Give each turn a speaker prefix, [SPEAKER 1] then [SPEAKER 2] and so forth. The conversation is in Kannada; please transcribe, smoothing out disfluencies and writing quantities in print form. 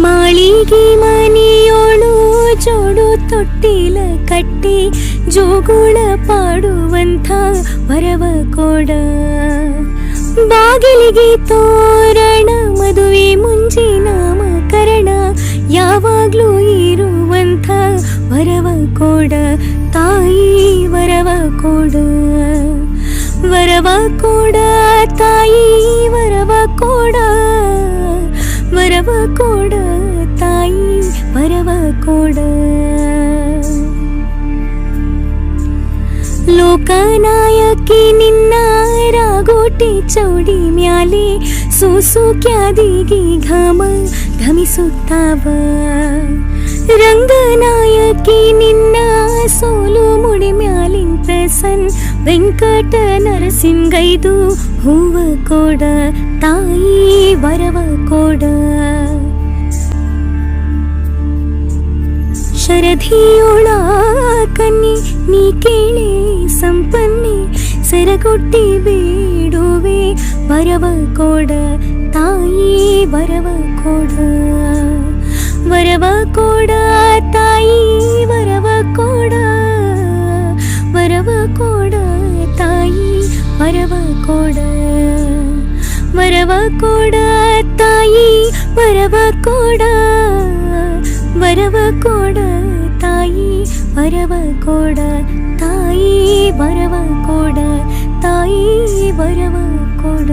[SPEAKER 1] ಮಾಳಿಗೆ ಮನೆಯೋಳು ಜೋಡು ತೊಟ್ಟಿಲ ಕಟ್ಟಿ ಜೋಗುಳ ಪಾಡುವಂಥ ವರವ ಕೊಡ. ಬಾಗಿಲಿಗೆ ತೋರಣ ಮದುವೆ ಮುಂಚೆ ನಾಮಕರಣ ಯಾವಾಗ್ಲೂ ಇರುವಂಥ ವರವ ಕೊಡ. ತಾಯಿ ವರವ ಕೊಡ, ವರವ ಕೊಡ ತಾಯಿ ವರವ ಕೊಡ, ವರವ ಕೊಡ ತಾಯಿ ವರವ ಕೊಡ. ಲೋಕನಾಯಕಿ ನಿನ್ನ ರಾಗೋಟಿ ಚೌಡಿ ಮ್ಯಾಲೆ ಸೂಸುಕ್ಯಾದಿಗೆ ಘಮ ಘಮಿಸುತ್ತಾವ. ರಂಗನಾಯಕಿ ನಿನ್ನ ಸೋಲು ಮುಡಿ ಮ್ಯಾಲಿನ ಪ್ರಸನ್ ವೆಂಕಟ ನರಸಿಂಗೈದು ಹೂವ ಕೊಡ. ತಾಯಿ ವರವ ಕೊಡ. ಶರಧಿಯೋಳ ಕನ್ನಿ ನೀ ಕೇಳೆ ಸಂಪನ್ನಿ ಸೆರಗೊಟ್ಟಿ ಬೇಡುವೆ ವರವ ಕೊಡ. ತಾಯಿ ವರವ ಕೊಡ, ವರವ ಕೊಡ ತಾಯಿ ವರವ ಕೊಡ, ವರವ ಕೊಡ ತಾಯಿ ವರವ ಕೊಡ, ವರವ ಕೊಡ ತಾಯಿ ವರವ ಕೊಡ, ವರವ ಕೊಡ ತಾಯಿ ವರವ ಕೊಡ. ತಾಯಿ ವರವ ಕೊಡ, ತಾಯಿ ವರವ ಕೊಡ.